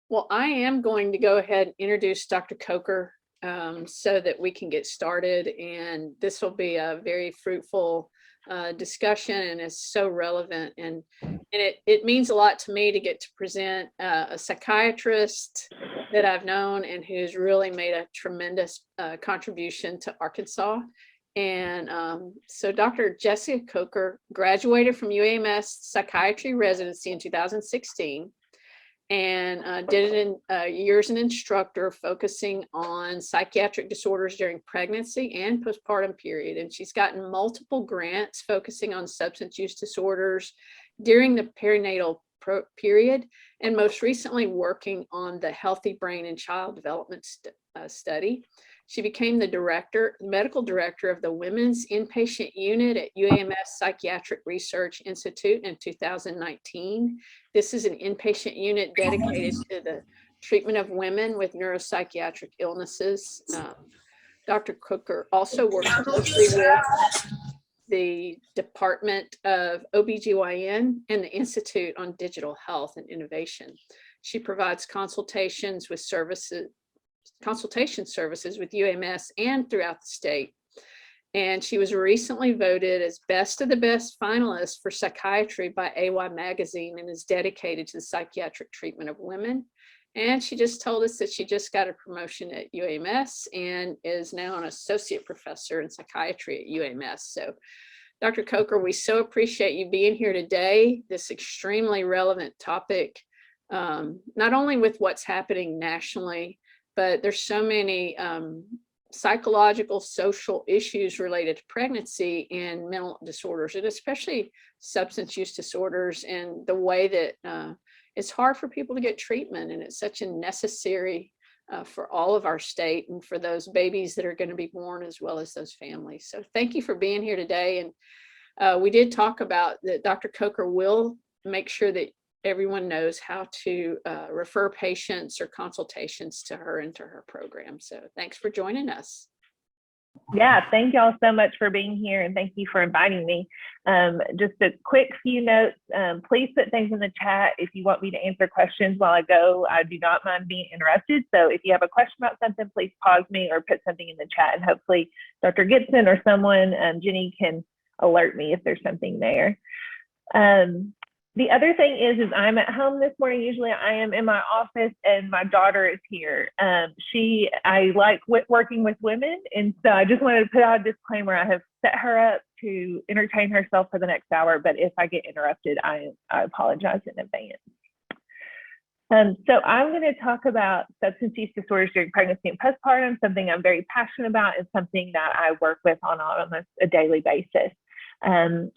Well, I am going to go ahead and introduce Dr. Coker so that we can get started. And this will be a very fruitful discussion, and is so relevant. And it means a lot to me to get to present a psychiatrist that I've known and who's really made a tremendous contribution to Arkansas. And so Dr. Jessica Coker graduated from UAMS psychiatry residency in 2016 and did it in years as an instructor focusing on psychiatric disorders during pregnancy and postpartum period. And she's gotten multiple grants focusing on substance use disorders during the perinatal period, and most recently working on the Healthy Brain and Child Development study. She became the medical director of the Women's Inpatient Unit at UAMS Psychiatric Research Institute in 2019. This is an inpatient unit dedicated to the treatment of women with neuropsychiatric illnesses. Dr. Coker also works closely with the Department of OBGYN and the Institute on Digital Health and Innovation. She provides consultation services with UAMS and throughout the state. And she was recently voted as Best of the Best finalist for psychiatry by AY Magazine, and is dedicated to the psychiatric treatment of women. And she just told us that she just got a promotion at UAMS and is now an associate professor in psychiatry at UAMS. So Dr. Coker, we so appreciate you being here today. This extremely relevant topic, not only with what's happening nationally, but there's so many psychological, social issues related to pregnancy and mental disorders, and especially substance use disorders, and the way that it's hard for people to get treatment, and it's such a necessary for all of our state and for those babies that are going to be born, as well as those families. So thank you for being here today. And we did talk about that Dr. Coker will make sure that everyone knows how to refer patients or consultations to her and to her program. So thanks for joining us. Yeah, thank y'all so much for being here, and thank you for inviting me. Just a quick few notes. Please put things in the chat if you want me to answer questions while I go. I do not mind being interrupted. So if you have a question about something, please pause me or put something in the chat, and hopefully Dr. Gibson or someone, Jenny, can alert me if there's something there. The other thing is I'm at home this morning. Usually I am in my office, and my daughter is here. I like working with women, and so I just wanted to put out a disclaimer. I have set her up to entertain herself for the next hour, but if I get interrupted, I apologize in advance. So I'm going to talk about substance use disorders during pregnancy and postpartum, something I'm very passionate about and something that I work with on almost a daily basis. And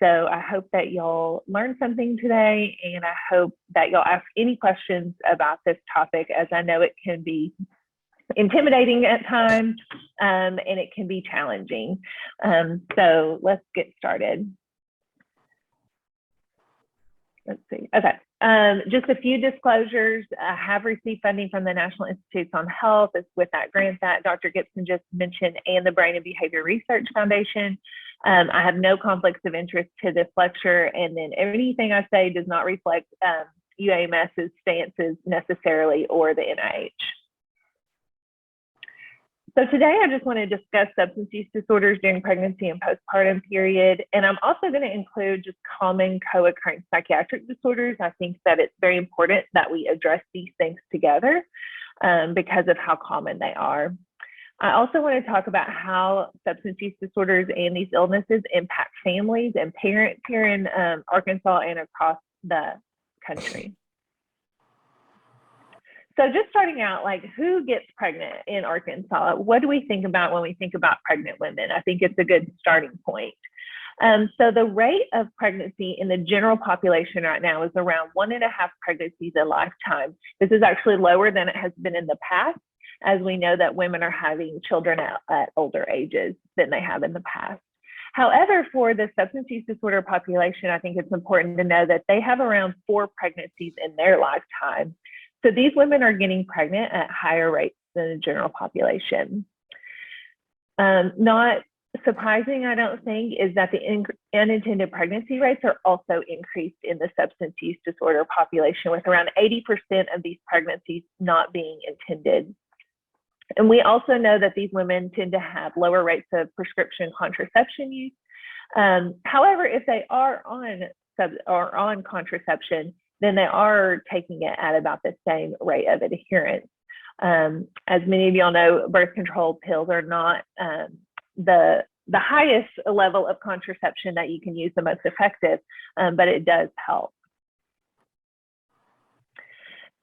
so I hope that y'all learned something today, and I hope that y'all ask any questions about this topic, as I know it can be intimidating at times, and it can be challenging. So let's get started. Let's see. Okay. Just a few disclosures. I have received funding from the National Institutes on Health with that grant that Dr. Gibson just mentioned, and the Brain and Behavior Research Foundation. I have no conflicts of interest to this lecture, and then anything I say does not reflect UAMS's stances necessarily, or the NIH. So today I just want to discuss substance use disorders during pregnancy and postpartum period, and I'm also going to include just common co-occurring psychiatric disorders. I think that it's very important that we address these things together because of how common they are. I also want to talk about how substance use disorders and these illnesses impact families and parents here in Arkansas and across the country. So just starting out, like, who gets pregnant in Arkansas? What do we think about when we think about pregnant women? I think it's a good starting point. So the rate of pregnancy in the general population right now is around 1.5 pregnancies a lifetime. This is actually lower than it has been in the past, as we know that women are having children at older ages than they have in the past. However, for the substance use disorder population, I think it's important to know that they have around 4 pregnancies in their lifetime. So these women are getting pregnant at higher rates than the general population. Not surprising, I don't think, is that the unintended pregnancy rates are also increased in the substance use disorder population, with around 80% of these pregnancies not being intended. And we also know that these women tend to have lower rates of prescription contraception use. However, if they are on contraception, then they are taking it at about the same rate of adherence. As many of y'all know, birth control pills are not the highest level of contraception that you can use, the most effective, but it does help.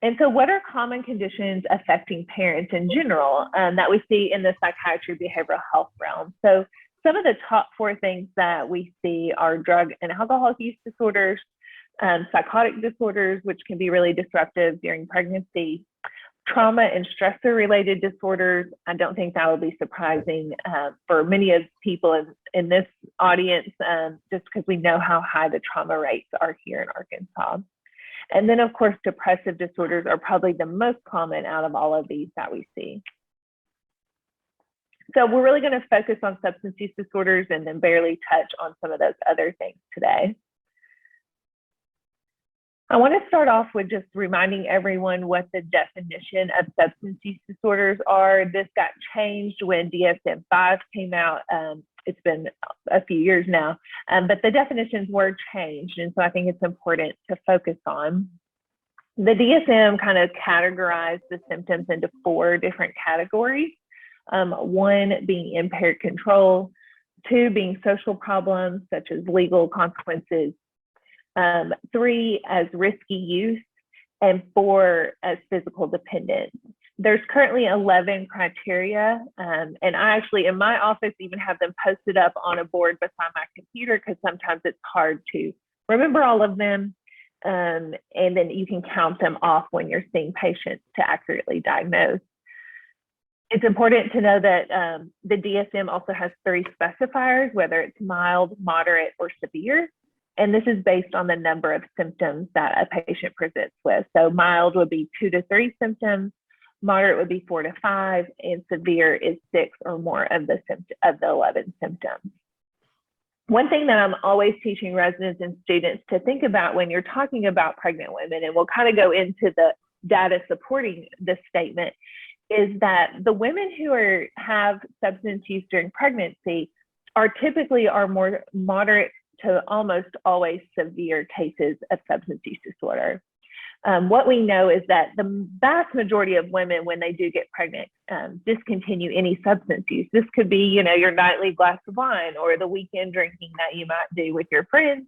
And so what are common conditions affecting parents in general that we see in the psychiatry behavioral health realm? So some of the top 4 things that we see are drug and alcohol use disorders, psychotic disorders, which can be really disruptive during pregnancy, trauma and stressor related disorders. I don't think that will be surprising for many of people in this audience, just because we know how high the trauma rates are here in Arkansas. And then of course, depressive disorders are probably the most common out of all of these that we see. So we're really going to focus on substance use disorders and then barely touch on some of those other things today. I want to start off with just reminding everyone what the definition of substance use disorders are. This got changed when DSM-5 came out. It's been a few years now, but the definitions were changed. And so I think it's important to focus on. The DSM kind of categorized the symptoms into 4 different categories. 1 being impaired control, 2 being social problems such as legal consequences, 3 as risky use, and 4 as physical dependence. There's currently 11 criteria, and I actually, in my office, even have them posted up on a board beside my computer because sometimes it's hard to remember all of them, and then you can count them off when you're seeing patients to accurately diagnose. It's important to know that the DSM also has 3 specifiers, whether it's mild, moderate, or severe. And this is based on the number of symptoms that a patient presents with. So mild would be 2 to 3 symptoms, moderate would be 4 to 5, and severe is 6 or more of the 11 symptoms. One thing that I'm always teaching residents and students to think about when you're talking about pregnant women, and we'll kind of go into the data supporting this statement, is that the women who have substance use during pregnancy are typically more moderate to almost always severe cases of substance use disorder. What we know is that the vast majority of women, when they do get pregnant, discontinue any substance use. This could be, your nightly glass of wine or the weekend drinking that you might do with your friends,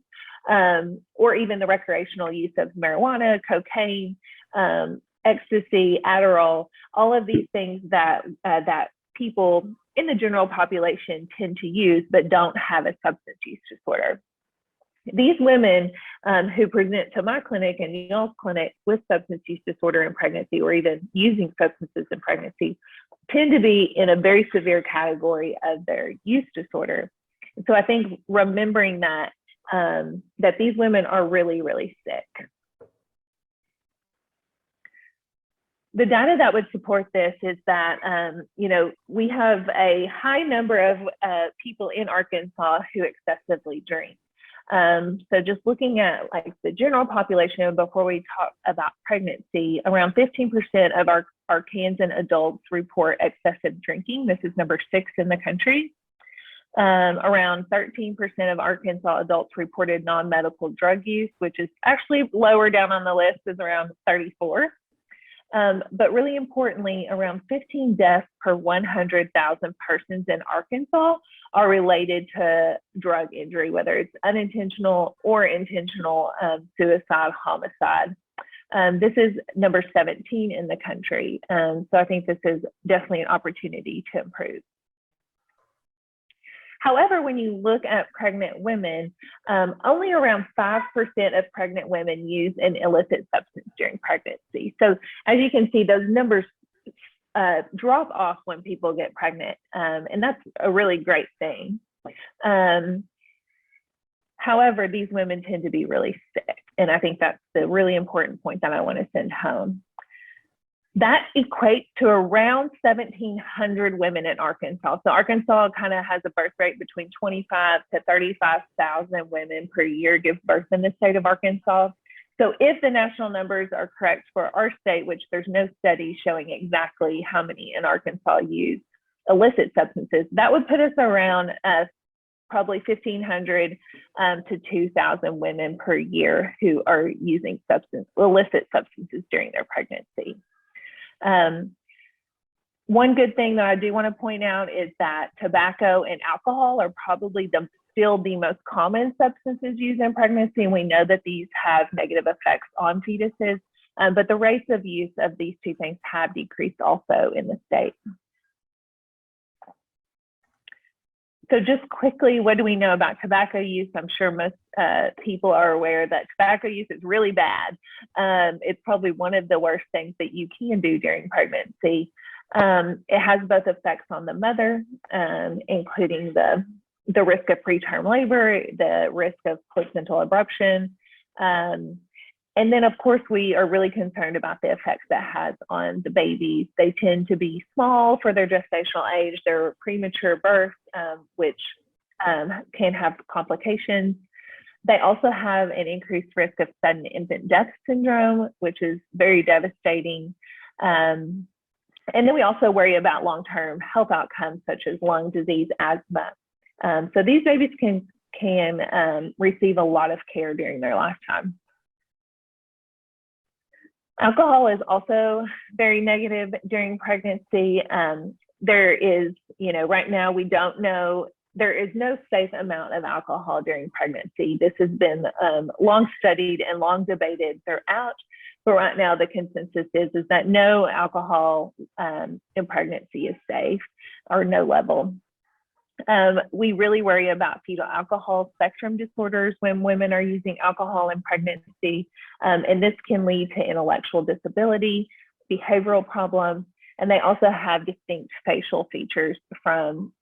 or even the recreational use of marijuana, cocaine, ecstasy, Adderall, all of these things that people in the general population tend to use but don't have a substance use disorder. These women who present to my clinic and y'all's clinic with substance use disorder in pregnancy, or even using substances in pregnancy, tend to be in a very severe category of their use disorder. So I think remembering that that these women are really, really sick. The data that would support this is that, we have a high number of people in Arkansas who excessively drink. So just looking at like the general population before we talk about pregnancy, around 15% of our Arkansan adults report excessive drinking. This is number 6 in the country. Around 13% of Arkansas adults reported non-medical drug use, which is actually lower down on the list, is around 34. But really importantly, around 15 deaths per 100,000 persons in Arkansas are related to drug injury, whether it's unintentional or intentional suicide, homicide. This is number 17 in the country. So I think this is definitely an opportunity to improve. However, when you look at pregnant women, only around 5% of pregnant women use an illicit substance during pregnancy. So as you can see, those numbers drop off when people get pregnant, and that's a really great thing. However, these women tend to be really sick, and I think that's the really important point that I want to send home. That equates to around 1,700 women in Arkansas. So Arkansas kind of has a birth rate between 25 to 35,000 women per year give birth in the state of Arkansas. So if the national numbers are correct for our state, which there's no study showing exactly how many in Arkansas use illicit substances, that would put us around probably 1,500 to 2,000 women per year who are using illicit substances during their pregnancy. One good thing that I do want to point out is that tobacco and alcohol are probably still the most common substances used in pregnancy, and we know that these have negative effects on fetuses, but the rates of use of these two things have decreased also in the state. So just quickly, what do we know about tobacco use? I'm sure most people are aware that tobacco use is really bad. It's probably one of the worst things that you can do during pregnancy. It has both effects on the mother, including the risk of preterm labor, the risk of placental abruption. And then, of course, we are really concerned about the effects that has on the babies. They tend to be small for their gestational age. They're premature birth, which can have complications. They also have an increased risk of sudden infant death syndrome, which is very devastating. And then we also worry about long-term health outcomes such as lung disease, asthma. So these babies can receive a lot of care during their lifetime. Alcohol is also very negative during pregnancy. There is, right now we don't know, there is no safe amount of alcohol during pregnancy. This has been long studied and long debated throughout, but right now the consensus is that no alcohol in pregnancy is safe, or no level. We really worry about fetal alcohol spectrum disorders when women are using alcohol in pregnancy, and this can lead to intellectual disability, behavioral problems, and they also have distinct facial features from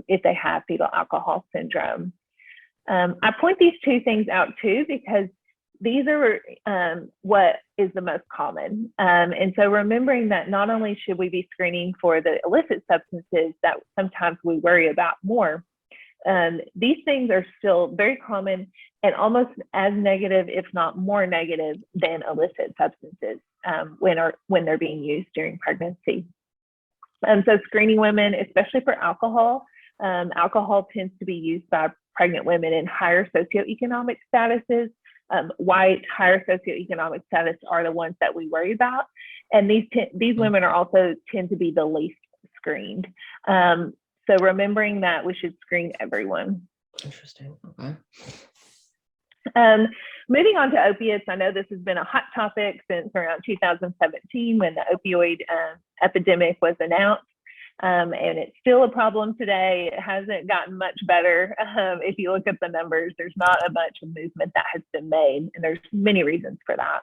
if they have fetal alcohol syndrome. I point these two things out too because these are what is the most common. And so remembering that not only should we be screening for the illicit substances that sometimes we worry about more, these things are still very common and almost as negative, if not more negative than illicit substances when they're being used during pregnancy. So screening women, especially for alcohol, alcohol tends to be used by pregnant women in higher socioeconomic statuses. White, higher socioeconomic status are the ones that we worry about. And these women are also tend to be the least screened. So remembering that we should screen everyone. Interesting, okay. Moving on to opiates, I know this has been a hot topic since around 2017 when the opioid epidemic was announced. And it's still a problem today. It hasn't gotten much better. If you look at the numbers, there's not a bunch of movement that has been made, and there's many reasons for that.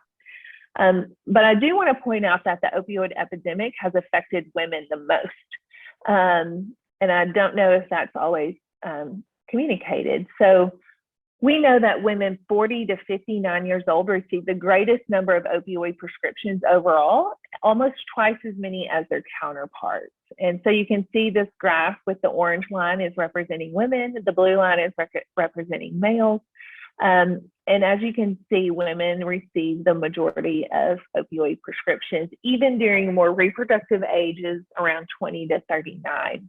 But I do want to point out that the opioid epidemic has affected women the most. And I don't know if that's always communicated. So we know that women 40 to 59 years old receive the greatest number of opioid prescriptions overall, almost twice as many as their counterparts. And so you can see this graph with the orange line is representing women, the blue line is representing males. And as you can see, women receive the majority of opioid prescriptions, even during more reproductive ages around 20 to 39.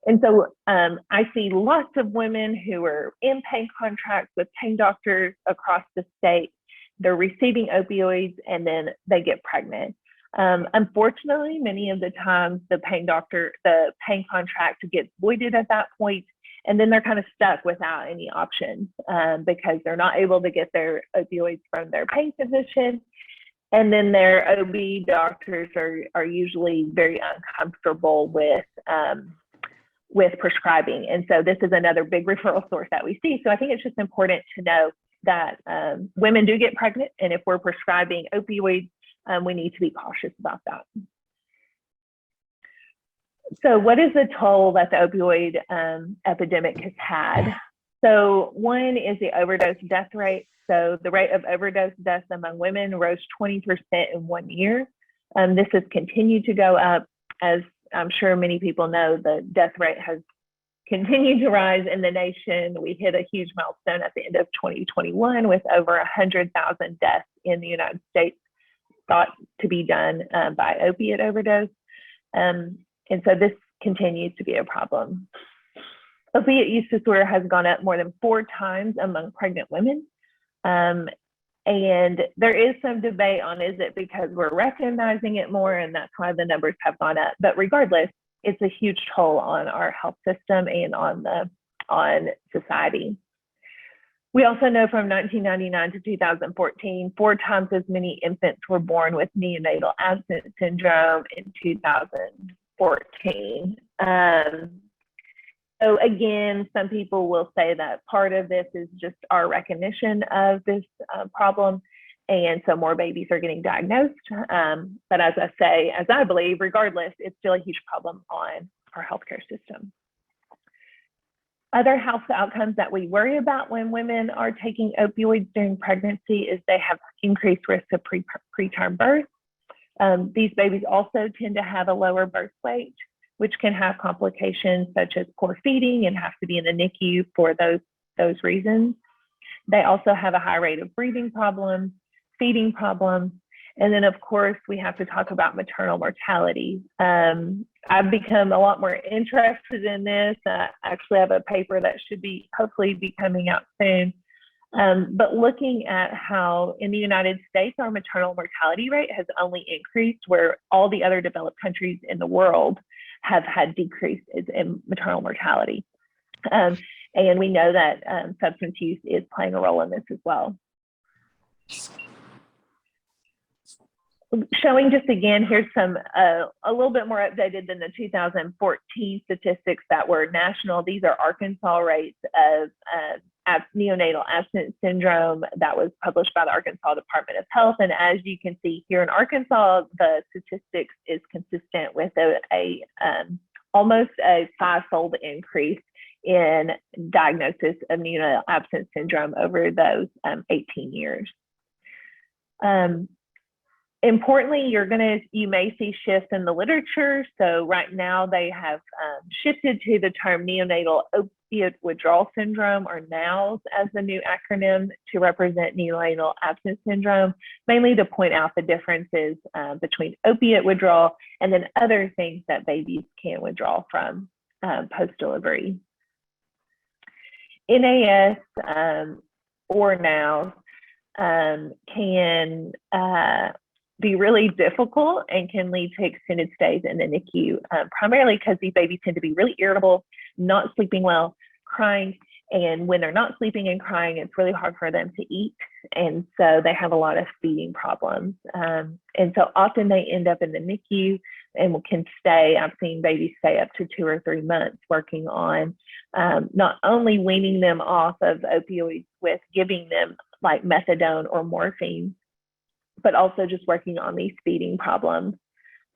And so I see lots of women who are in pain contracts with pain doctors across the state. They're receiving opioids and then they get pregnant. Unfortunately, many of the times the pain contract gets voided at that point, and then they're kind of stuck without any options because they're not able to get their opioids from their pain physician. And then their OB doctors are usually very uncomfortable with prescribing. And so this is another big referral source that we see. So I think it's just important to know that women do get pregnant, and if we're prescribing opioids, we need to be cautious about that. So what is the toll that the opioid epidemic has had? So one is the overdose death rate. So the rate of overdose deaths among women rose 20% in 1 year. This has continued to go up. As I'm sure many people know, the death rate has continued to rise in the nation. We hit a huge milestone at the end of 2021 with over 100,000 deaths in the United States thought to be done by opiate overdose. And so this continues to be a problem. Opiate use disorder has gone up more than 4 times among pregnant women. And there is some debate on, is it because we're recognizing it more and that's why the numbers have gone up? But regardless, it's a huge toll on our health system and on society. We also know from 1999 to 2014, 4 times as many infants were born with neonatal abstinence syndrome in 2014. So again, some people will say that part of this is just our recognition of this problem, and so more babies are getting diagnosed. But as I believe, regardless, it's still a huge problem on our healthcare system. Other health outcomes that we worry about when women are taking opioids during pregnancy is they have increased risk of preterm birth. These babies also tend to have a lower birth weight, which can have complications such as poor feeding and have to be in the NICU for those reasons. They also have a high rate of breathing problems, feeding problems, and then of course we have to talk about maternal mortality. I've become a lot more interested in this. I actually have a paper that should hopefully be coming out soon. But looking at how in the United States, our maternal mortality rate has only increased, where all the other developed countries in the world have had decreases in maternal mortality. And we know that substance use is playing a role in this as well. Showing just again, here's some a little bit more updated than the 2014 statistics that were national. These are Arkansas rates of neonatal abstinence syndrome that was published by the Arkansas Department of Health. And as you can see here in Arkansas, the statistics is consistent with almost a 5-fold increase in diagnosis of neonatal abstinence syndrome over those 18 years. Importantly, you may see shifts in the literature. So right now they have shifted to the term neonatal opiate withdrawal syndrome, or NOWS, as the new acronym to represent neonatal abstinence syndrome, mainly to point out the differences between opiate withdrawal and then other things that babies can withdraw from post-delivery. NAS or NOWS can be really difficult and can lead to extended stays in the NICU, primarily because these babies tend to be really irritable, not sleeping well, crying, and when they're not sleeping and crying, it's really hard for them to eat, and so they have a lot of feeding problems. And so often they end up in the NICU and can stay. I've seen babies stay up to 2 or 3 months working on not only weaning them off of opioids with giving them like methadone or morphine, but also just working on these feeding problems.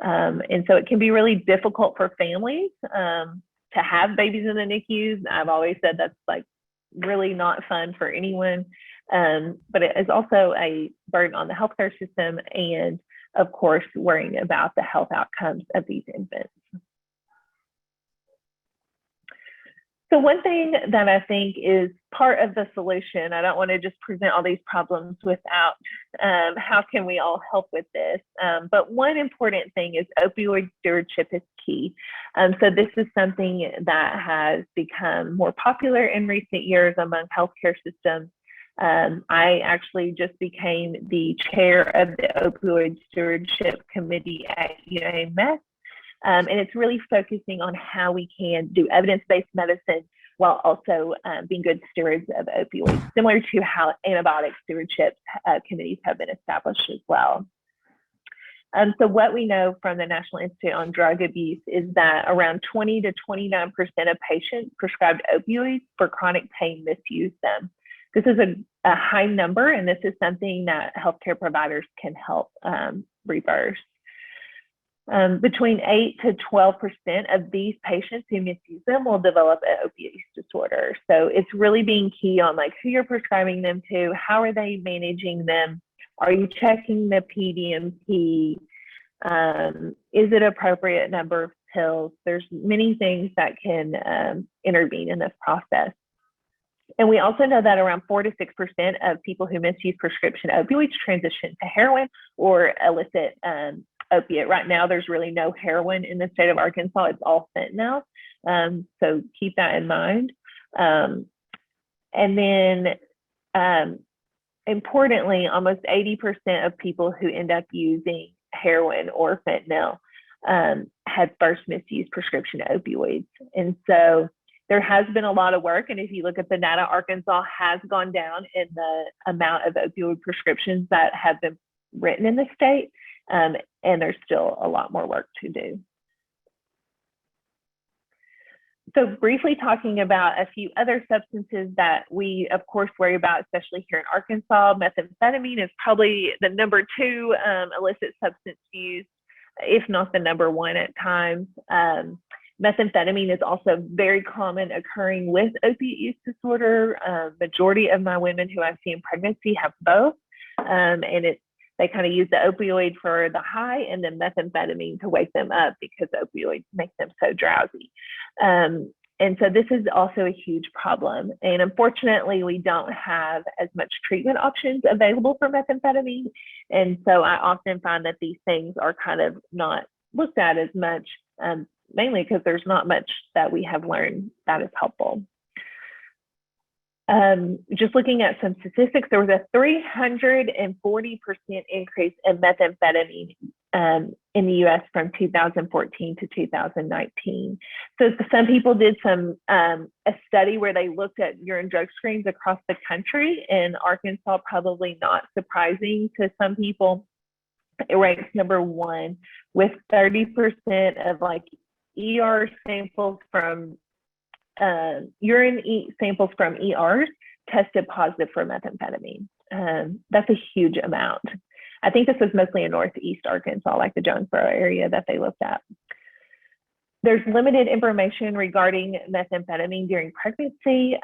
And so it can be really difficult for families to have babies in the NICUs. I've always said that's like really not fun for anyone, but it is also a burden on the healthcare system and of course, worrying about the health outcomes of these infants. So one thing that I think is part of the solution, I don't want to just present all these problems without how can we all help with this, but one important thing is opioid stewardship is key. So this is something that has become more popular in recent years among healthcare systems. I actually just became the chair of the opioid stewardship committee at UAMS. And it's really focusing on how we can do evidence-based medicine while also being good stewards of opioids, similar to how antibiotic stewardship committees have been established as well. So what we know from the National Institute on Drug Abuse is that around 20 to 29% of patients prescribed opioids for chronic pain misuse them. This is a high number, and this is something that healthcare providers can help reverse. Between 8 to 12% of these patients who misuse them will develop an opiate use disorder. So it's really being key on like who you're prescribing them to, how are they managing them, are you checking the PDMP, Is it appropriate number of pills? There's many things that can intervene in this process. And we also know that around 4 to 6% of people who misuse prescription opioids transition to heroin or illicit opiate. Right now, there's really no heroin in the state of Arkansas. It's all fentanyl. So keep that in mind. And then importantly, almost 80% of people who end up using heroin or fentanyl had first misused prescription opioids. And so there has been a lot of work. And if you look at the data, Arkansas has gone down in the amount of opioid prescriptions that have been written in the state. And there's still a lot more work to do. So briefly talking about a few other substances that we, of course, worry about, especially here in Arkansas, methamphetamine is probably the number 2 illicit substance used, if not the number 1 at times. Methamphetamine is also very common occurring with opiate use disorder. Majority of my women who I see in pregnancy have both, and they kind of use the opioid for the high and then methamphetamine to wake them up because opioids make them so drowsy. And so this is also a huge problem. And unfortunately, we don't have as much treatment options available for methamphetamine. And so I often find that these things are kind of not looked at as much, mainly because there's not much that we have learned that is helpful. Just looking at some statistics, there was a 340% increase in methamphetamine in the US from 2014 to 2019. So some people did a study where they looked at urine drug screens across the country, and Arkansas, probably not surprising to some people, it ranks number 1 with 30% of ER samples from urine samples from ERs tested positive for methamphetamine. That's a huge amount. I think this was mostly in Northeast Arkansas, like the Jonesboro area that they looked at. There's limited information regarding methamphetamine during pregnancy.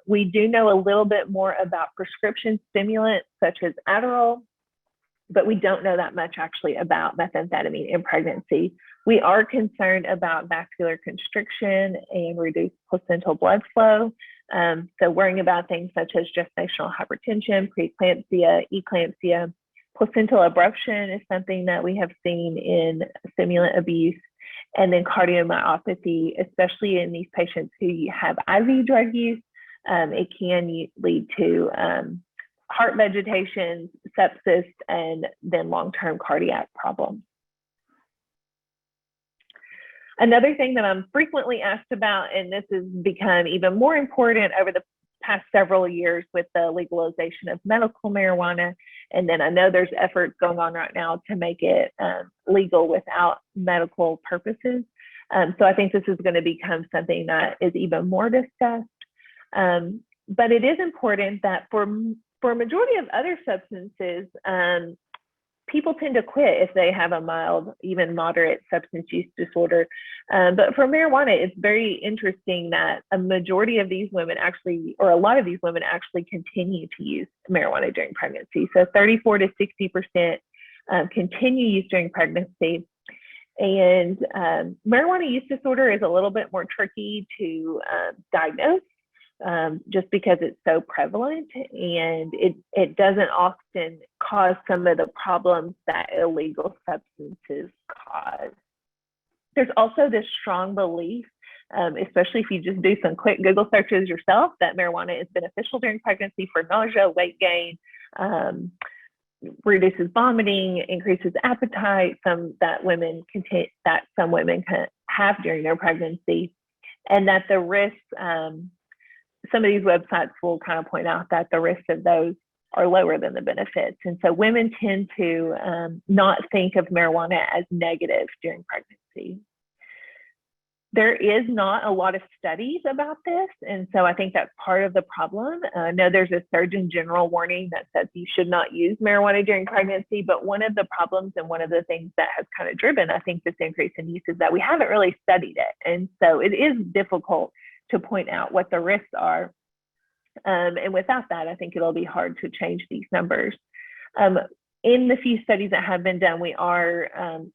We do know a little bit more about prescription stimulants such as Adderall, but we don't know that much actually about methamphetamine in pregnancy. We are concerned about vascular constriction and reduced placental blood flow. So worrying about things such as gestational hypertension, preeclampsia, eclampsia. Placental abruption is something that we have seen in stimulant abuse. And then cardiomyopathy, especially in these patients who have IV drug use, it can lead to heart vegetation, sepsis, and then long-term cardiac problems. Another thing that I'm frequently asked about, and this has become even more important over the past several years with the legalization of medical marijuana, and then I know there's efforts going on right now to make it legal without medical purposes. So I think this is going to become something that is even more discussed. But it is important that for a majority of other substances, people tend to quit if they have a mild, even moderate substance use disorder. But for marijuana, it's very interesting that a majority of these women actually, or a lot of these women actually continue to use marijuana during pregnancy. So 34 to 60% continue use during pregnancy. And marijuana use disorder is a little bit more tricky to diagnose. Just because it's so prevalent, and it doesn't often cause some of the problems that illegal substances cause. There's also this strong belief, especially if you just do some quick Google searches yourself, that marijuana is beneficial during pregnancy for nausea, weight gain, reduces vomiting, increases appetite, some women can have during their pregnancy, and that the risks, some of these websites will kind of point out that the risks of those are lower than the benefits. And so women tend to not think of marijuana as negative during pregnancy. There is not a lot of studies about this. And so I think that's part of the problem. I know there's a Surgeon General warning that says you should not use marijuana during pregnancy, but one of the problems and one of the things that has kind of driven, I think, this increase in use is that we haven't really studied it. And so it is difficult to point out what the risks are. And without that, I think it'll be hard to change these numbers. in the few studies that have been done, we are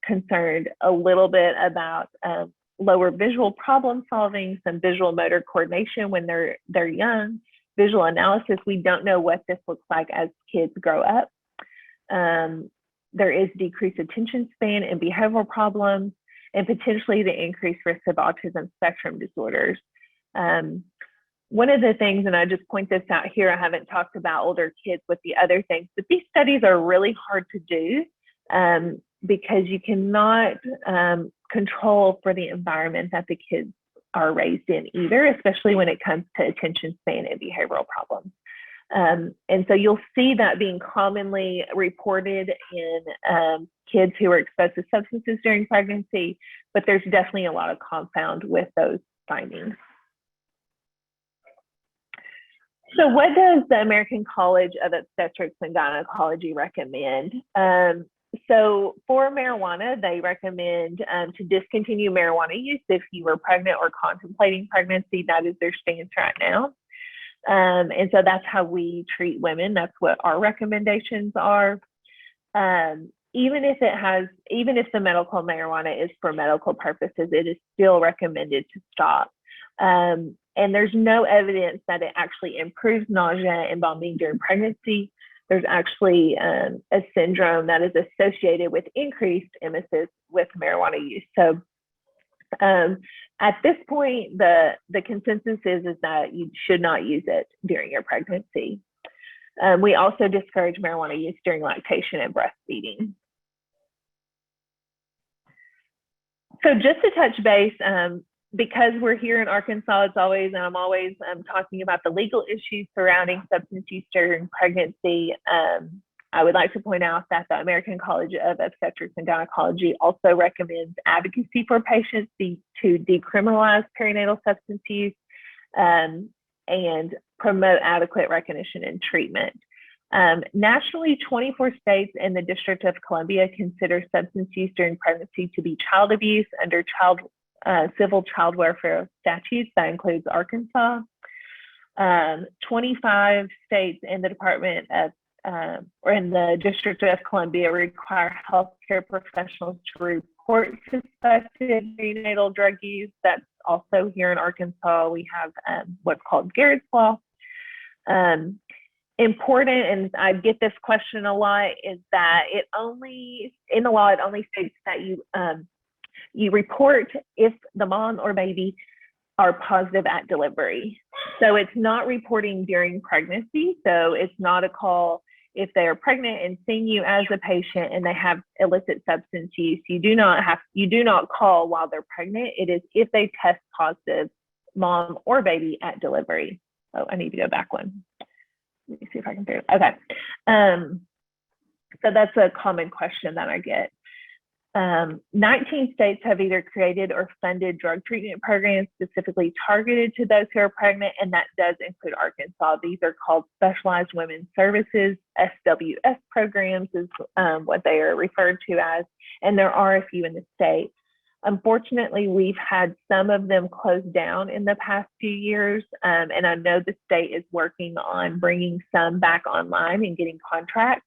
concerned a little bit about lower visual problem solving, some visual motor coordination when they're young, visual analysis. We don't know what this looks like as kids grow up. There is decreased attention span and behavioral problems, and potentially the increased risk of autism spectrum disorders. One of the things, and I just point this out here, I haven't talked about older kids with the other things, but these studies are really hard to do because you cannot control for the environment that the kids are raised in either, especially when it comes to attention span and behavioral problems. And so you'll see that being commonly reported in kids who are exposed to substances during pregnancy, but there's definitely a lot of confound with those findings. So what does the American College of Obstetrics and Gynecology recommend? So for marijuana, they recommend to discontinue marijuana use if you were pregnant or contemplating pregnancy. That is their stance right now. And so that's how we treat women. That's what our recommendations are. Even if the medical marijuana is for medical purposes, it is still recommended to stop. And there's no evidence that it actually improves nausea and vomiting during pregnancy. There's actually a syndrome that is associated with increased emesis with marijuana use. So at this point, the consensus is that you should not use it during your pregnancy. We also discourage marijuana use during lactation and breastfeeding. So just to touch base, because we're here in Arkansas, I'm always talking about the legal issues surrounding substance use during pregnancy. I would like to point out that the American College of Obstetrics and Gynecology also recommends advocacy for patients to decriminalize perinatal substance use and promote adequate recognition and treatment. Nationally, 24 states and the District of Columbia consider substance use during pregnancy to be child abuse under civil child welfare statutes. That includes Arkansas. 25 states in the Department of or in the District of Columbia require healthcare professionals to report suspected prenatal drug use. That's also here in Arkansas. We have what's called Garrett's Law. Important, and I get this question a lot, is that in the law, it only states that you report if the mom or baby are positive at delivery. So it's not reporting during pregnancy. So it's not a call if they are pregnant and seeing you as a patient and they have illicit substance use. You do not call while they're pregnant. It is if they test positive, mom or baby, at delivery. Oh, I need to go back one. Let me see if I can do it. Okay. So that's a common question that I get. 19 states have either created or funded drug treatment programs specifically targeted to those who are pregnant, and that does include Arkansas. These are called Specialized Women's Services, SWS programs is what they are referred to as, and there are a few in the state. Unfortunately, we've had some of them closed down in the past few years, and I know the state is working on bringing some back online and getting contracts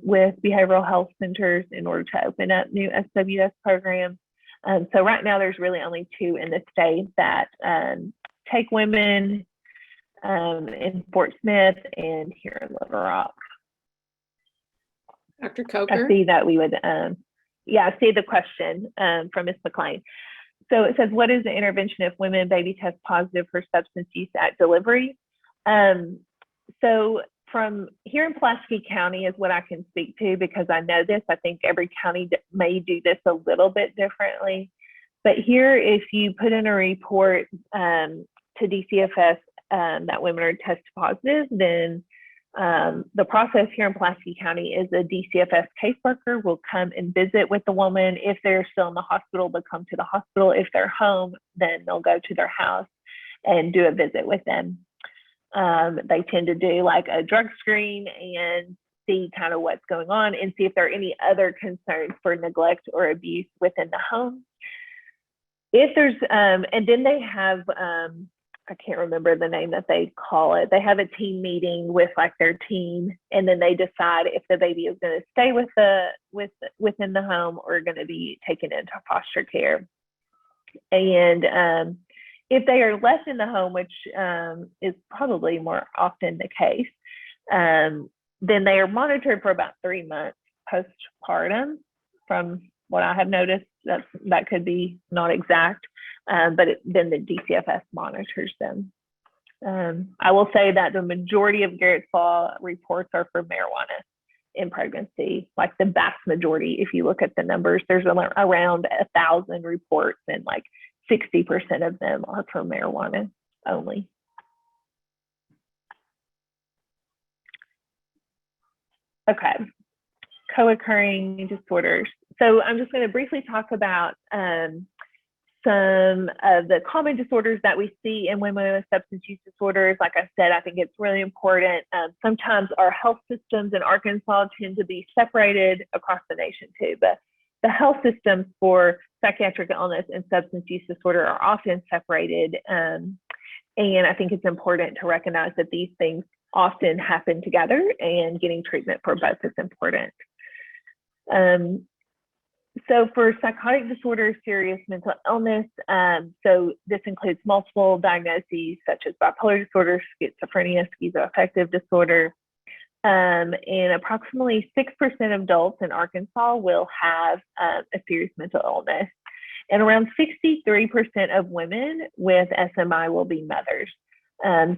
with behavioral health centers in order to open up new SWS programs. So right now there's really only 2 in the state that take women in Fort Smith and here in Little Rock. Dr. Coker? I see that we would, I see the question from Ms. McLean. So it says, what is the intervention if women and baby test positive for substance use at delivery? So from here in Pulaski County is what I can speak to because I know this. I think every county may do this a little bit differently. But here, if you put in a report to DCFS that women are test positive, then the process here in Pulaski County is a DCFS caseworker will come and visit with the woman. If they're still in the hospital, they'll come to the hospital. If they're home, then they'll go to their house and do a visit with them. They tend to do like a drug screen and see kind of what's going on and see if there are any other concerns for neglect or abuse within the home. If there's, and then they have I can't remember the name that they call it. They have a team meeting with like their team, and then they decide if the baby is going to stay within the home or going to be taken into foster care. And if they are left in the home, which is probably more often the case, then they are monitored for about 3 months postpartum. From what I have noticed, that could be not exact, but then the DCFS monitors them. I will say that the majority of Garrett's Law reports are for marijuana in pregnancy, like the vast majority. If you look at the numbers, there's around 1,000 reports, and like 60% of them are for marijuana only. Okay, co-occurring disorders. So I'm just going to briefly talk about some of the common disorders that we see in women with substance use disorders. Like I said, I think it's really important. Sometimes our health systems in Arkansas tend to be separated across the nation too, but the health systems for psychiatric illness and substance use disorder are often separated. And I think it's important to recognize that these things often happen together, and getting treatment for both is important. So for psychotic disorders, serious mental illness, so this includes multiple diagnoses such as bipolar disorder, schizophrenia, schizoaffective disorder, and approximately 6% of adults in Arkansas will have a serious mental illness. And around 63% of women with SMI will be mothers.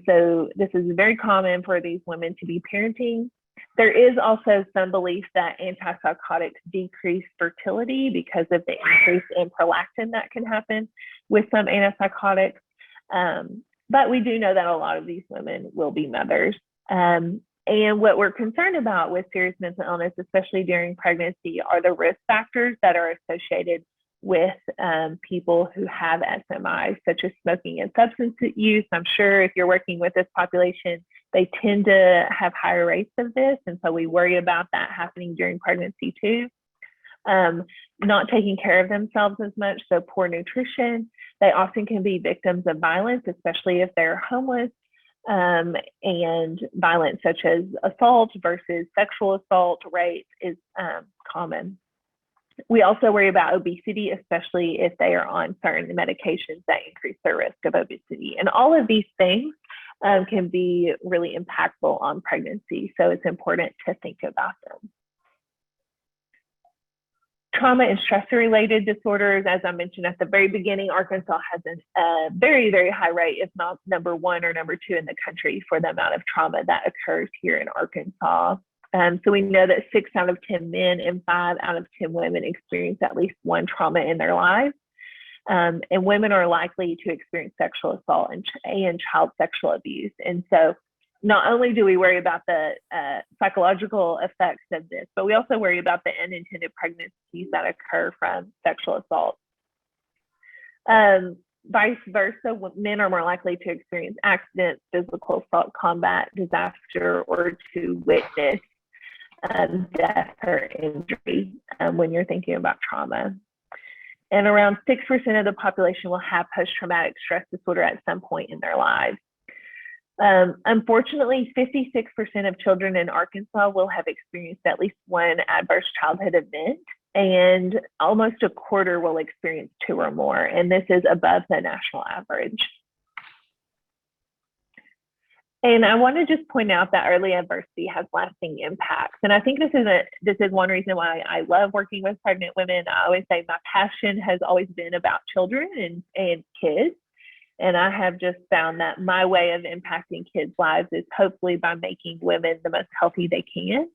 So this is very common for these women to be parenting. There is also some belief that antipsychotics decrease fertility because of the increase in prolactin that can happen with some antipsychotics. But we do know that a lot of these women will be mothers. And what we're concerned about with serious mental illness, especially during pregnancy, are the risk factors that are associated with people who have SMI, such as smoking and substance use. I'm sure if you're working with this population, they tend to have higher rates of this. And so we worry about that happening during pregnancy too. Not taking care of themselves as much, so poor nutrition. They often can be victims of violence, especially if they're homeless, and violence such as assault versus sexual assault rate is common. We also worry about obesity, especially if they are on certain medications that increase their risk of obesity. And all of these things can be really impactful on pregnancy, so it's important to think about them. Trauma and stressor-related disorders, as I mentioned at the very beginning, Arkansas has a very, very high rate, if not number 1 or number 2 in the country for the amount of trauma that occurs here in Arkansas. So we know that 6 out of 10 men and 5 out of 10 women experience at least one trauma in their lives. And women are likely to experience sexual assault and child sexual abuse. And so not only do we worry about the psychological effects of this, but we also worry about the unintended pregnancies that occur from sexual assault. Vice versa, men are more likely to experience accidents, physical assault, combat, disaster, or to witness death or injury when you're thinking about trauma. And around 6% of the population will have post-traumatic stress disorder at some point in their lives. Unfortunately, 56% of children in Arkansas will have experienced at least one adverse childhood event, and almost a quarter will experience 2 or more, and this is above the national average. And I want to just point out that early adversity has lasting impacts. And I think this is one reason why I love working with pregnant women. I always say my passion has always been about children and kids. And I have just found that my way of impacting kids' lives is hopefully by making women the most healthy they can.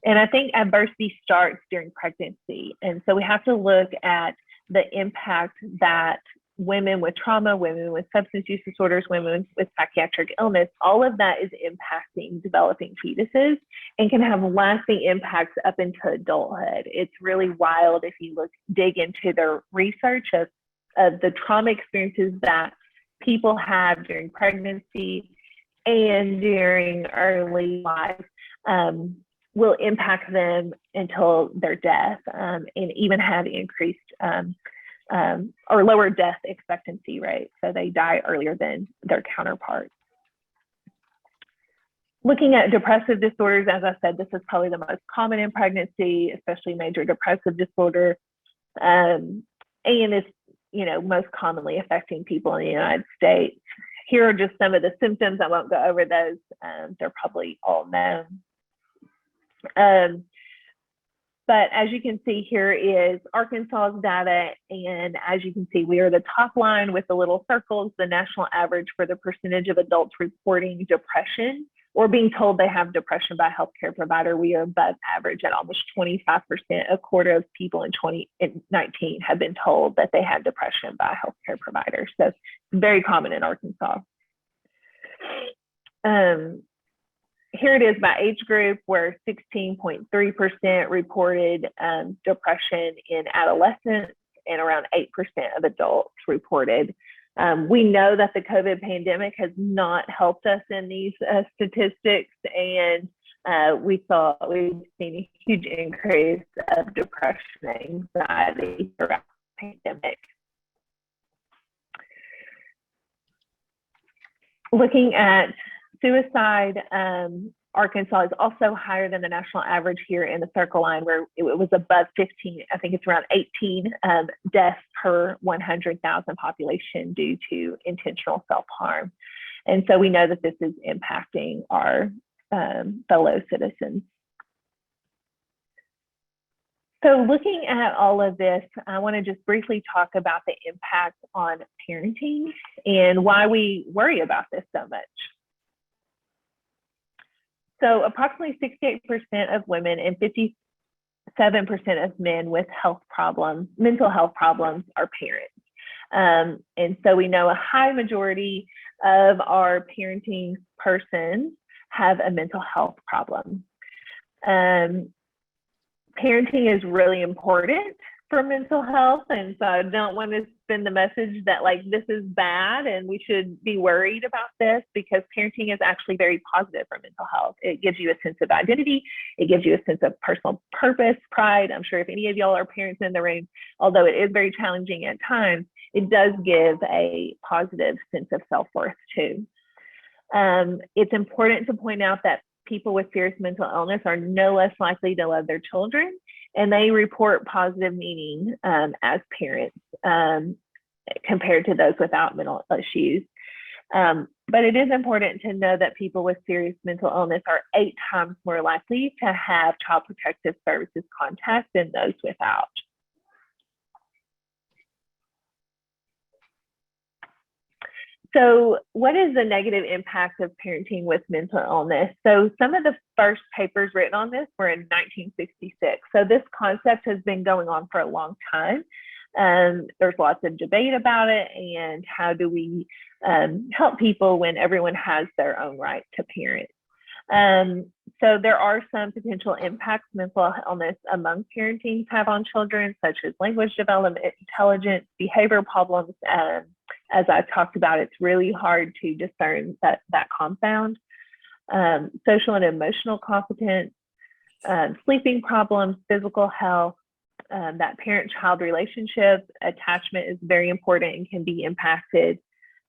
And I think adversity starts during pregnancy. And so we have to look at the impact that women with trauma, women with substance use disorders, women with psychiatric illness, all of that is impacting developing fetuses and can have lasting impacts up into adulthood. It's really wild if you dig into the research of the trauma experiences that people have during pregnancy and during early life will impact them until their death, and even have increased or lower death expectancy rate. So they die earlier than their counterparts. Looking at depressive disorders, as I said, this is probably the most common in pregnancy, especially major depressive disorder. And it's, most commonly affecting people in the United States. Here are just some of the symptoms. I won't go over those. They're probably all known. But as you can see, here is Arkansas's data. And as you can see, we are the top line with the little circles, the national average for the percentage of adults reporting depression or being told they have depression by a healthcare provider. We are above average at almost 25%. A quarter of people in 2019 have been told that they had depression by a healthcare provider. So it's very common in Arkansas. Here it is by age group, where 16.3% reported depression in adolescents and around 8% of adults reported. We know that the COVID pandemic has not helped us in these statistics, and we've seen a huge increase of depression and anxiety throughout the pandemic. Looking at suicide, Arkansas is also higher than the national average here in the circle line, where it was above 15. I think it's around 18 deaths per 100,000 population due to intentional self-harm. And so we know that this is impacting our fellow citizens. So looking at all of this, I want to just briefly talk about the impact on parenting and why we worry about this so much. So approximately 68% of women and 57% of men with mental health problems are parents. And so we know a high majority of our parenting persons have a mental health problem. Parenting is really important for mental health, and so I don't want to send the message that this is bad and we should be worried about this, because parenting is actually very positive for mental health. It gives you a sense of identity. It gives you a sense of personal purpose, pride. I'm sure if any of y'all are parents in the room, although it is very challenging at times, it does give a positive sense of self-worth too. It's important to point out that people with serious mental illness are no less likely to love their children, and they report positive meaning as parents compared to those without mental issues. But it is important to know that people with serious mental illness are 8 times more likely to have Child Protective Services contact than those without. So what is the negative impact of parenting with mental illness? So some of the first papers written on this were in 1966. So this concept has been going on for a long time. There's lots of debate about it, and how do we help people when everyone has their own right to parent. So there are some potential impacts mental illness among parenting have on children, such as language development, intelligence, behavior problems. As I've talked about, it's really hard to discern that compound. Social and emotional competence, sleeping problems, physical health, that parent-child relationship, attachment is very important and can be impacted.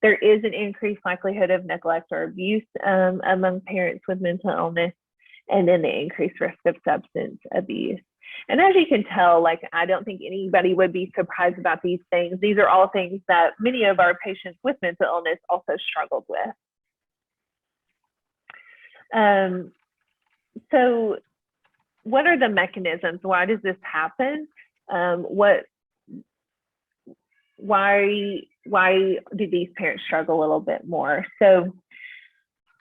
There is an increased likelihood of neglect or abuse among parents with mental illness, and then the increased risk of substance abuse. And as you can tell, I don't think anybody would be surprised about these things. These are all things that many of our patients with mental illness also struggled with. So what are the mechanisms? Why does this happen? Why do these parents struggle a little bit more? So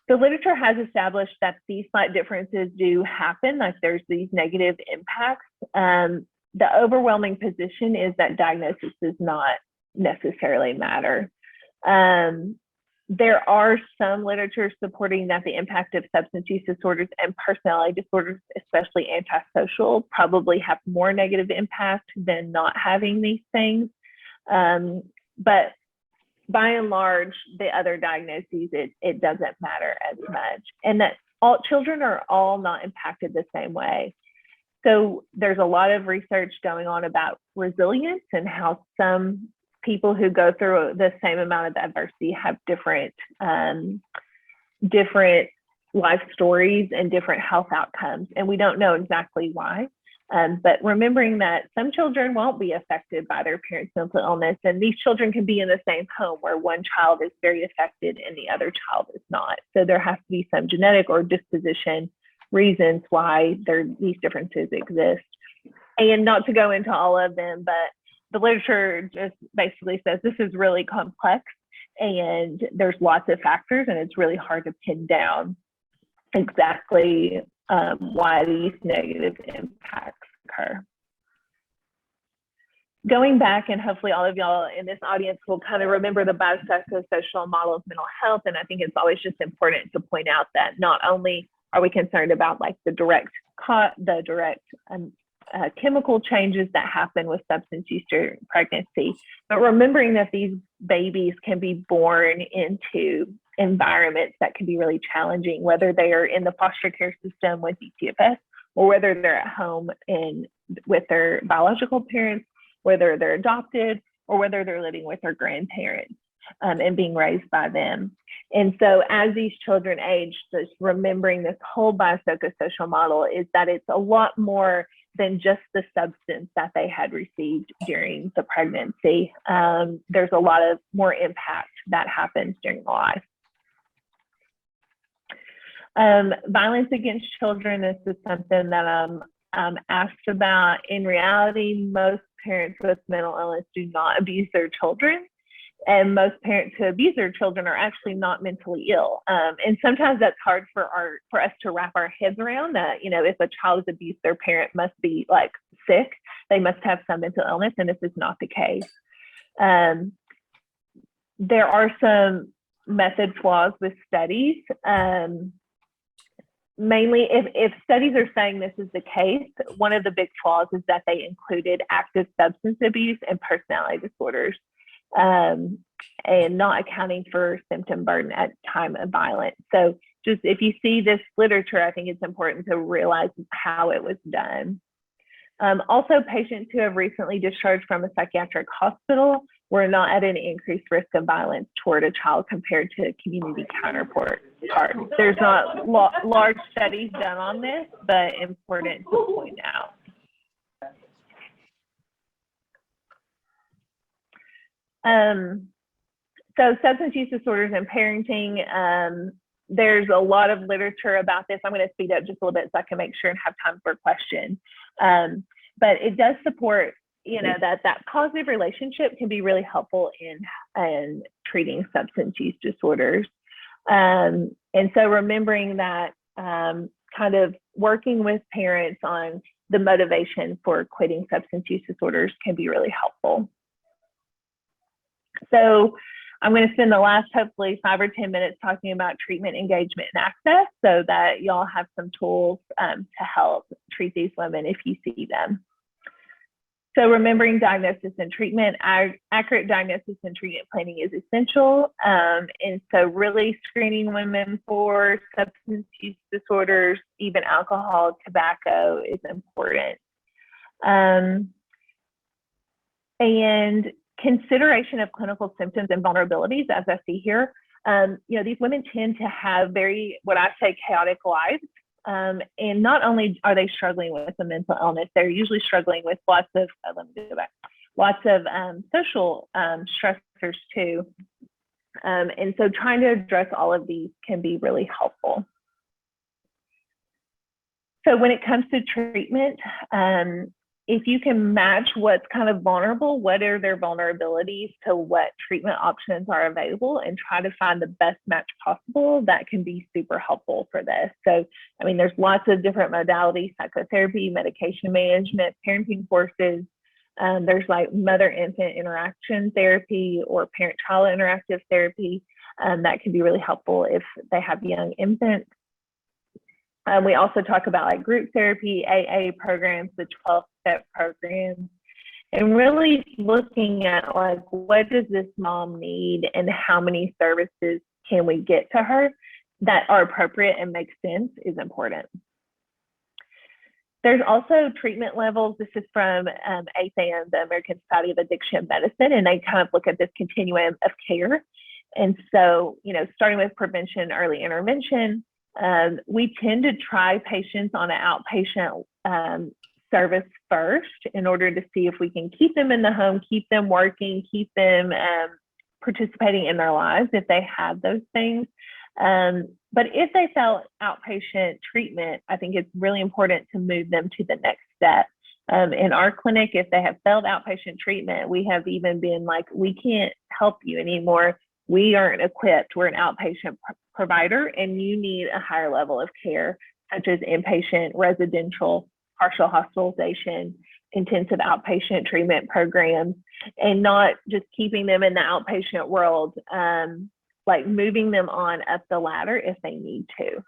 the literature has established that these slight differences do happen, there's these negative impacts. The overwhelming position is that diagnosis does not necessarily matter. There are some literature supporting that the impact of substance use disorders and personality disorders, especially antisocial, probably have more negative impact than not having these things. But by and large, the other diagnoses, it doesn't matter as much. And that all children are all not impacted the same way. So there's a lot of research going on about resilience and how some people who go through the same amount of adversity have different life stories and different health outcomes. And we don't know exactly why. But remembering that some children won't be affected by their parents' mental illness, and these children can be in the same home where one child is very affected and the other child is not. So there has to be some genetic or disposition reasons why these differences exist. And not to go into all of them, but the literature just basically says this is really complex and there's lots of factors, and it's really hard to pin down exactly why these negative impacts occur. Going back, and hopefully all of y'all in this audience will kind of remember the biopsychosocial model of mental health. And I think it's always just important to point out that not only are we concerned about like the direct chemical changes that happen with substance use during pregnancy, but remembering that these babies can be born into environments that can be really challenging, whether they are in the foster care system with DCFS or whether they're at home with their biological parents, whether they're adopted, or whether they're living with their grandparents and being raised by them. And so as these children age, just remembering this whole biopsychosocial model is that it's a lot more than just the substance that they had received during the pregnancy. There's a lot of more impact that happens during life. Violence against children, this is something that I'm asked about. In reality, most parents with mental illness do not abuse their children. And most parents who abuse their children are actually not mentally ill. And sometimes that's hard for us to wrap our heads around, that, you know, if a child is abused, their parent must be like sick. They must have some mental illness, and this is not the case. There are some method flaws with studies. Mainly, if studies are saying this is the case, one of the big flaws is that they included active substance abuse and personality disorders, and not accounting for symptom burden at time of violence. So just if you see this literature, I think it's important to realize how it was done. Also, patients who have recently discharged from a psychiatric hospital were not at an increased risk of violence toward a child compared to community counterparts. There's not large studies done on this, but important to point out. So substance use disorders and parenting, there's a lot of literature about this. I'm going to speed up just a little bit so I can make sure and have time for questions. But it does support, you know, that positive relationship can be really helpful in treating substance use disorders. And so remembering that kind of working with parents on the motivation for quitting substance use disorders can be really helpful. So I'm going to spend the last hopefully 5 or 10 minutes talking about treatment, engagement, and access so that y'all have some tools to help treat these women if you see them. So remembering diagnosis and treatment, accurate diagnosis and treatment planning is essential. And so really screening women for substance use disorders, even alcohol, tobacco is important. And consideration of clinical symptoms and vulnerabilities, as I see here. You know, these women tend to have very, what I say, chaotic lives. And not only are they struggling with a mental illness, they're usually struggling with lots of, social stressors too. And so trying to address all of these can be really helpful. So when it comes to treatment, if you can match what's kind of vulnerable, what are their vulnerabilities to what treatment options are available, and try to find the best match possible, that can be super helpful for this. So, I mean, there's lots of different modalities: psychotherapy, medication management, parenting courses. There's like mother-infant interaction therapy or parent-child interactive therapy that can be really helpful if they have young infants. We also talk about like group therapy, AA programs, the 12-step programs, and really looking at like, what does this mom need and how many services can we get to her that are appropriate and make sense is important. There's also treatment levels. This is from ASAM, the American Society of Addiction Medicine, and they kind of look at this continuum of care. And so, starting with prevention, early intervention, we tend to try patients on an outpatient service first in order to see if we can keep them in the home, keep them working, keep them participating in their lives if they have those things. But if they fail outpatient treatment, I think it's really important to move them to the next step. In our clinic, if they have failed outpatient treatment, we have even been like, we can't help you anymore. We aren't equipped. We're an outpatient provider, and you need a higher level of care, such as inpatient, residential, partial hospitalization, intensive outpatient treatment programs, and not just keeping them in the outpatient world, like moving them on up the ladder if they need to.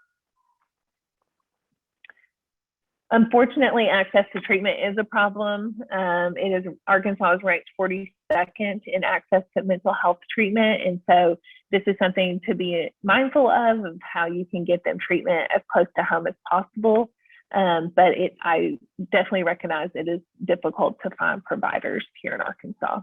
Unfortunately, access to treatment is a problem. Arkansas is ranked 42nd in access to mental health treatment. And so this is something to be mindful of how you can get them treatment as close to home as possible. But I definitely recognize it is difficult to find providers here in Arkansas.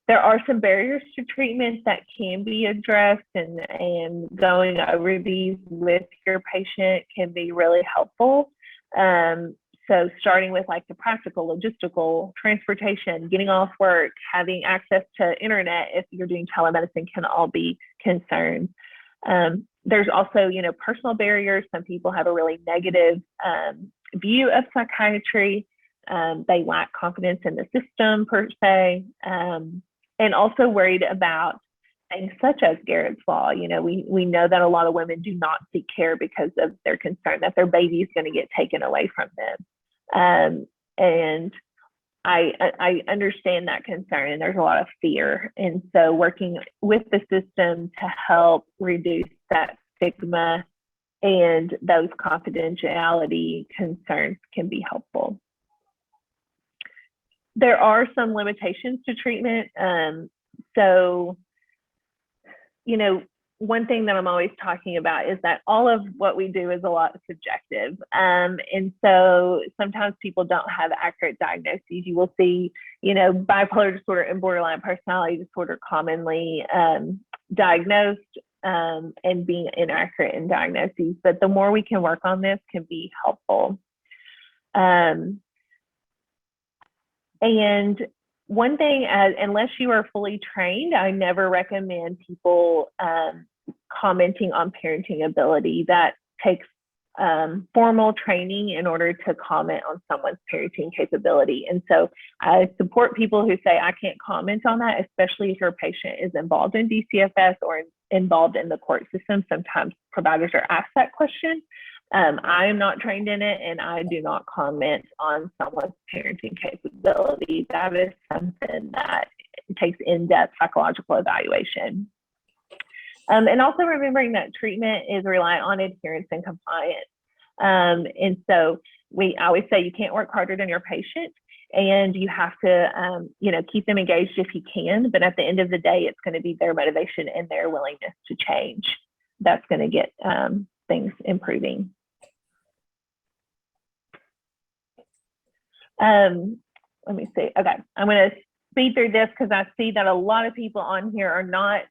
There are some barriers to treatment that can be addressed, and going over these with your patient can be really helpful. So starting with like the practical, logistical, transportation, getting off work, having access to internet if you're doing telemedicine can all be concerns. There's also, personal barriers. Some people have a really negative view of psychiatry. They lack confidence in the system per se. And also worried about things such as Garrett's Law. We know that a lot of women do not seek care because of their concern that their baby is going to get taken away from them. And I understand that concern, and there's a lot of fear. And so working with the system to help reduce that stigma and those confidentiality concerns can be helpful. There are some limitations to treatment. So, one thing that I'm always talking about is that all of what we do is a lot subjective. And so sometimes people don't have accurate diagnoses. You will see, bipolar disorder and borderline personality disorder commonly diagnosed and being inaccurate in diagnoses. But the more we can work on this can be helpful. And one thing, unless you are fully trained, I never recommend people commenting on parenting ability. That takes formal training in order to comment on someone's parenting capability. And so I support people who say, I can't comment on that, especially if your patient is involved in DCFS or involved in the court system. Sometimes providers are asked that question. I am not trained in it, and I do not comment on someone's parenting capability. That is something that takes in-depth psychological evaluation. And also remembering that treatment is reliant on adherence and compliance. And so I always say you can't work harder than your patient, and you have to, keep them engaged if you can. But at the end of the day, it's going to be their motivation and their willingness to change that's going to get things improving. Let me see. Okay, I'm going to speed through this because I see that a lot of people on here are not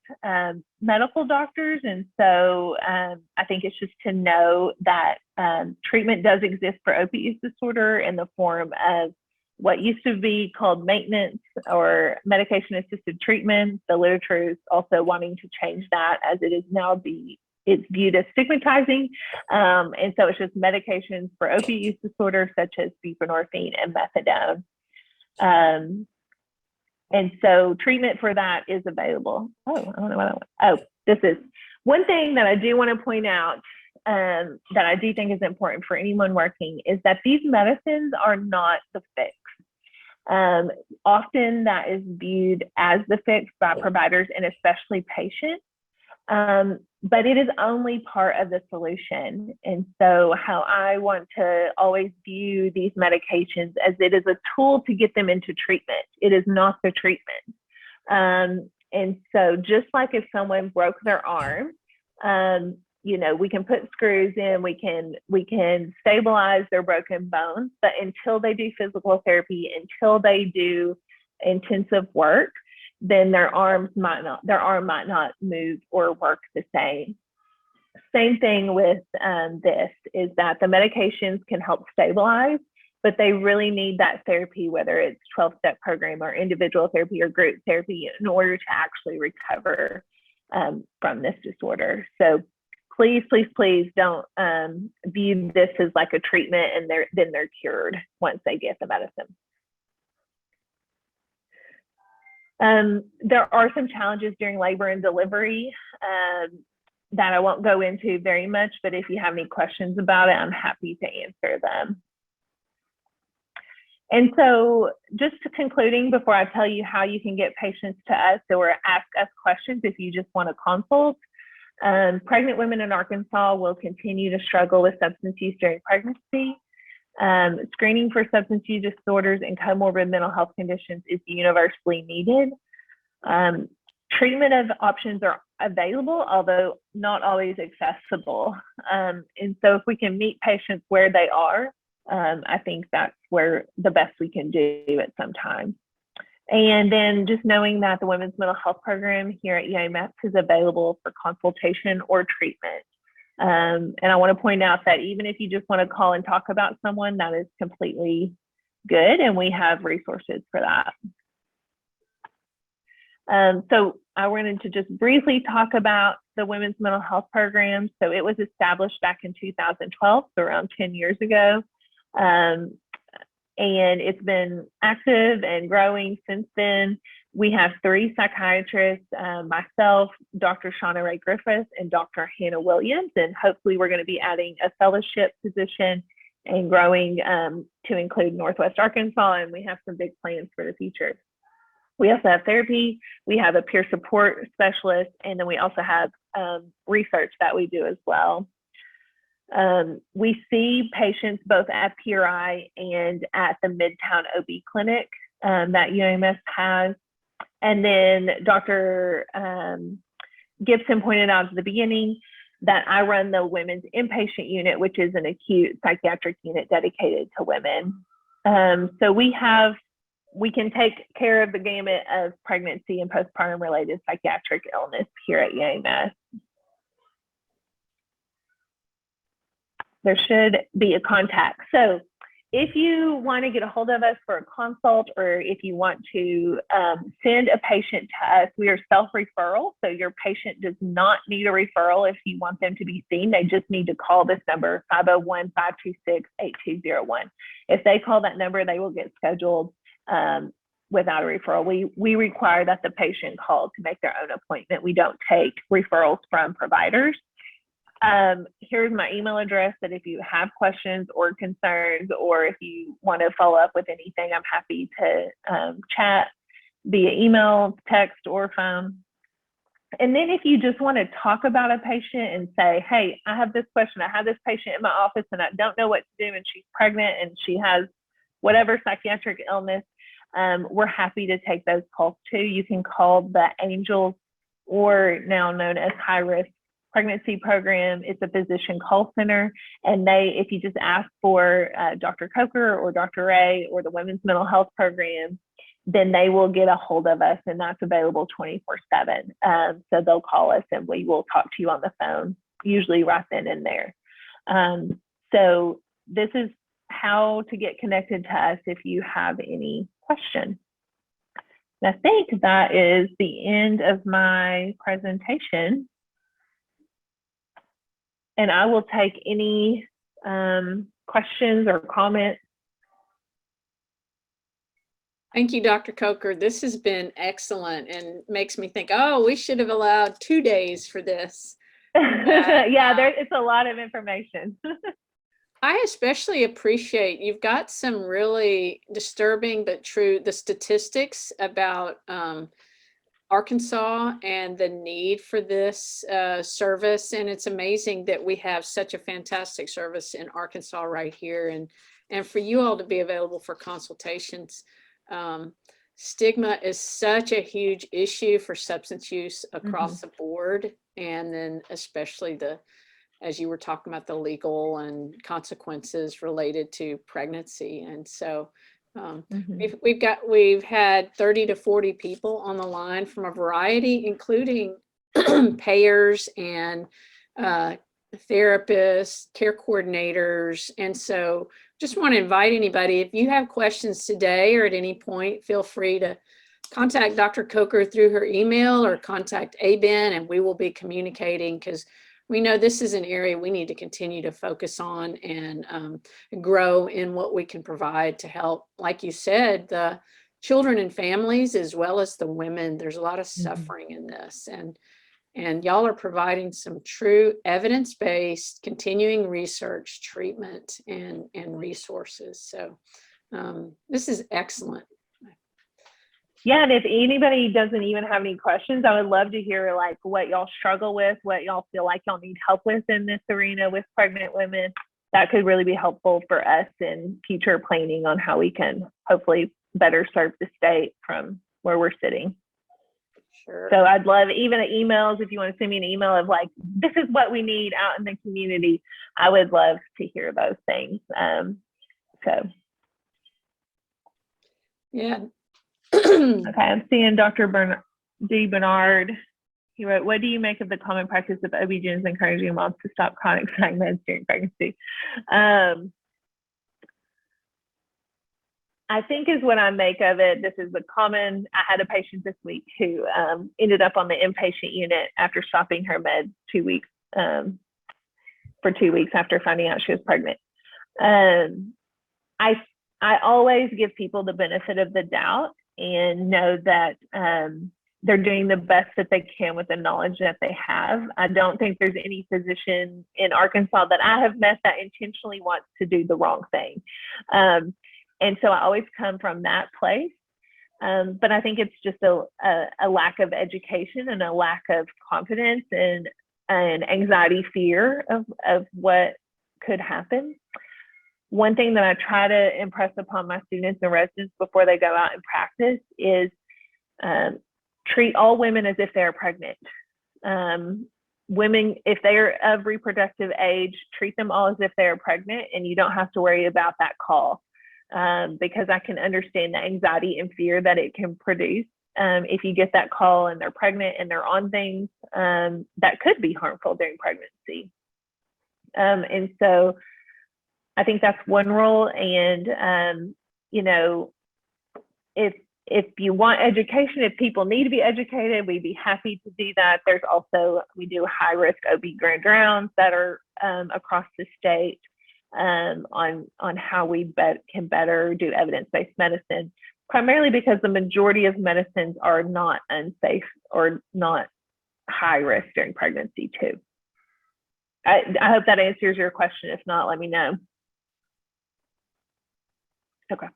medical doctors. And so I think it's just to know that treatment does exist for opiate use disorder in the form of what used to be called maintenance or medication-assisted treatment. The literature is also wanting to change that, as it is now it's viewed as stigmatizing. And so it's just medications for opiate use disorder, such as buprenorphine and methadone. And so treatment for that is available. Oh, I don't know what I want. Oh, this is one thing that I do want to point out that I do think is important for anyone working is that these medicines are not the fix. Often that is viewed as the fix by providers and especially patients. But it is only part of the solution. And so how I want to always view these medications as it is a tool to get them into treatment. It is not the treatment. And so just like if someone broke their arm, we can put screws in, we can stabilize their broken bones, but until they do physical therapy, until they do intensive work, then their arm might not move or work the same. Same thing with this, is that the medications can help stabilize, but they really need that therapy, whether it's 12-step program or individual therapy or group therapy, in order to actually recover from this disorder. So please, please, please don't view this as like a treatment and then they're cured once they get the medicine. There are some challenges during labor and delivery that I won't go into very much, but if you have any questions about it, I'm happy to answer them. And so just concluding, before I tell you how you can get patients to us or ask us questions if you just want to consult, pregnant women in Arkansas will continue to struggle with substance use during pregnancy. Screening for substance use disorders and comorbid mental health conditions is universally needed. Treatment of options are available, although not always accessible. And so if we can meet patients where they are, I think that's where the best we can do at some time. And then just knowing that the Women's Mental Health Program here at UAMS is available for consultation or treatment. And I want to point out that even if you just want to call and talk about someone, that is completely good, and we have resources for that. So I wanted to just briefly talk about the Women's Mental Health Program. So it was established back in 2012, so around 10 years ago. And it's been active and growing since then. We have 3 psychiatrists, myself, Dr. Shauna Ray Griffith, and Dr. Hannah Williams, and hopefully we're going to be adding a fellowship position and growing to include Northwest Arkansas, and we have some big plans for the future. We also have therapy, we have a peer support specialist, and then we also have research that we do as well. We see patients both at PRI and at the Midtown OB clinic that UAMS has. And then Dr. Gibson pointed out at the beginning that I run the women's inpatient unit, which is an acute psychiatric unit dedicated to women. So we can take care of the gamut of pregnancy and postpartum related psychiatric illness here at UAMS. There should be a contact. So if you want to get a hold of us for a consult, or if you want to send a patient to us, we are self-referral. So your patient does not need a referral if you want them to be seen. They just need to call this number, 501-526-8201. If they call that number, they will get scheduled without a referral. We require that the patient call to make their own appointment. We don't take referrals from providers. Here's my email address, that if you have questions or concerns, or if you want to follow up with anything, I'm happy to chat via email, text, or phone. And then if you just want to talk about a patient and say, hey, I have this question, I have this patient in my office and I don't know what to do, and she's pregnant and she has whatever psychiatric illness, we're happy to take those calls too. You can call the Angels, or now known as High Risk Pregnancy Program. It's a physician call center, and if you just ask for Dr. Coker or Dr. Ray or the Women's Mental Health Program, then they will get a hold of us, and that's available 24/7. So they'll call us and we will talk to you on the phone, usually right then and there. So this is how to get connected to us if you have any questions. And I think that is the end of my presentation. And I will take any questions or comments. Thank you, Dr. Coker. This has been excellent and makes me think, oh, we should have allowed 2 days for this. Yeah, it's a lot of information. I especially appreciate, you've got some really disturbing but true, the statistics about Arkansas and the need for this service. And it's amazing that we have such a fantastic service in Arkansas right here, and for you all to be available for consultations. Stigma is such a huge issue for substance use across the board, and then especially the as you were talking about the legal and consequences related to pregnancy. And so we've had 30 to 40 people on the line from a variety, including payers and therapists, care coordinators. And so just want to invite anybody, if you have questions today or at any point, feel free to contact Dr. Coker through her email or contact ABEN, and we will be communicating, because we know this is an area we need to continue to focus on and grow in what we can provide to help, like you said, the children and families as well as the women. There's a lot of suffering in this, and y'all are providing some true evidence-based continuing research, treatment, and resources. So this is excellent. Yeah, and if anybody doesn't even have any questions, I would love to hear like what y'all struggle with, what y'all feel like y'all need help with in this arena with pregnant women. That could really be helpful for us in future planning on how we can hopefully better serve the state from where we're sitting. Sure. So I'd love even emails, if you want to send me an email of like, this is what we need out in the community. I would love to hear those things. Yeah. Okay, I'm seeing Dr. Bernard. He wrote, what do you make of the common practice of OB-GYNs encouraging moms to stop chronic side meds during pregnancy? I think is what I make of it. This is a common, I had a patient this week who ended up on the inpatient unit after stopping her meds 2 weeks, for 2 weeks after finding out she was pregnant. I always give people the benefit of the doubt and know that they're doing the best that they can with the knowledge that they have. I don't think there's any physician in Arkansas that I have met that intentionally wants to do the wrong thing. And so I always come from that place. But I think it's just a lack of education and a lack of confidence and anxiety, fear of what could happen. One thing that I try to impress upon my students and residents before they go out and practice is treat all women as if they're pregnant. Women, if they're of reproductive age, treat them all as if they're pregnant, and you don't have to worry about that call, because I can understand the anxiety and fear that it can produce if you get that call and they're pregnant and they're on things that could be harmful during pregnancy. And so I think that's one rule. And, you know, if you want education, if people need to be educated, we'd be happy to do that. There's also, we do high risk OB grand rounds that are across the state on how we can better do evidence-based medicine, primarily because the majority of medicines are not unsafe or not high risk during pregnancy too. I hope that answers your question. If not, let me know. Okay,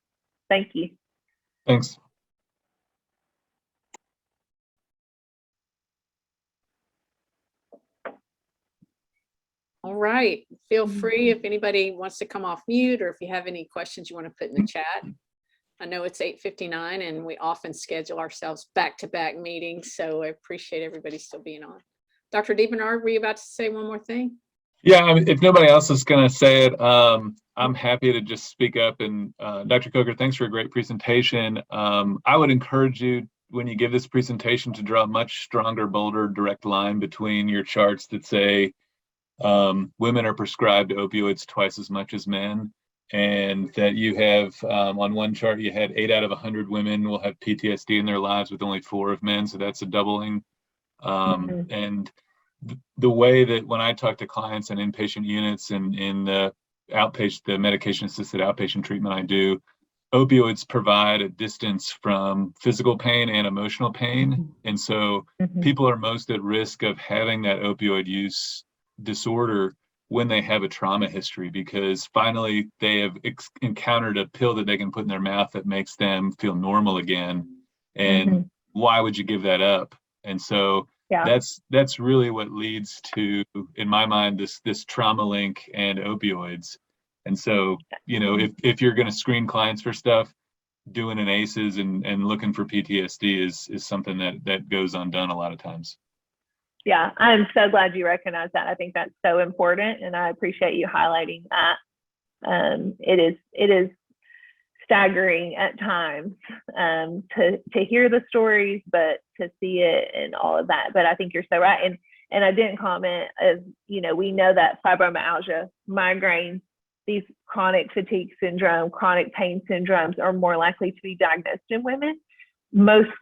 thank you. Thanks. All right, feel free if anybody wants to come off mute, or if you have any questions you want to put in the chat. I know it's 8:59 and we often schedule ourselves back-to-back meetings, so I appreciate everybody still being on. Dr. DeBernard, were you about to say one more thing? Yeah, I mean, if nobody else is going to say it, I'm happy to just speak up. And Dr. Coker, thanks for a great presentation. I would encourage you, when you give this presentation, to draw a much stronger, bolder, direct line between your charts that say women are prescribed opioids twice as much as men, and that you have on one chart you had 8 out of 100 women will have PTSD in their lives, with only 4 of men, so that's a doubling. And the way that when I talk to clients in inpatient units and in the outpatient, the medication assisted outpatient treatment I do, opioids provide a distance from physical pain and emotional pain. And so people are most at risk of having that opioid use disorder when they have a trauma history, because finally they have encountered a pill that they can put in their mouth that makes them feel normal again. And why would you give that up? And so that's really what leads to, in my mind, this trauma link and opioids. And so, you know, if you're going to screen clients for stuff, doing an ACEs and looking for PTSD is something that goes undone a lot of times. Yeah, I'm so glad you recognize that. I think that's so important, and I appreciate you highlighting that. It is staggering at times to hear the stories, but to see it and all of that. But I think you're so right. And I didn't comment, as you know, we know that fibromyalgia, migraines, these chronic fatigue syndrome, chronic pain syndromes are more likely to be diagnosed in women.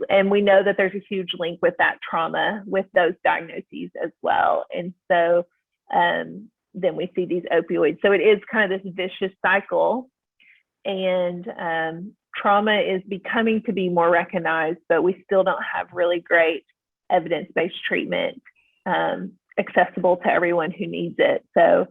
And we know that there's a huge link with that trauma with those diagnoses as well. And so then we see these opioids. So it is kind of this vicious cycle. And trauma is becoming to be more recognized, but we still don't have really great evidence-based treatment accessible to everyone who needs it. So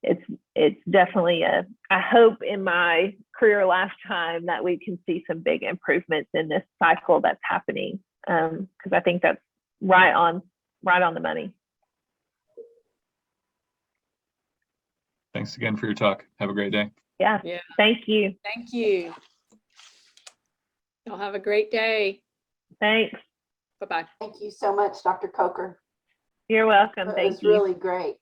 it's definitely I hope in my career lifetime that we can see some big improvements in this cycle that's happening, because I think that's right on the money. Thanks again for your talk. Have a great day. Yeah. Thank you. Thank you. Y'all have a great day. Thanks. Bye-bye. Thank you so much, Dr. Coker. You're welcome. That Thank was you. really great.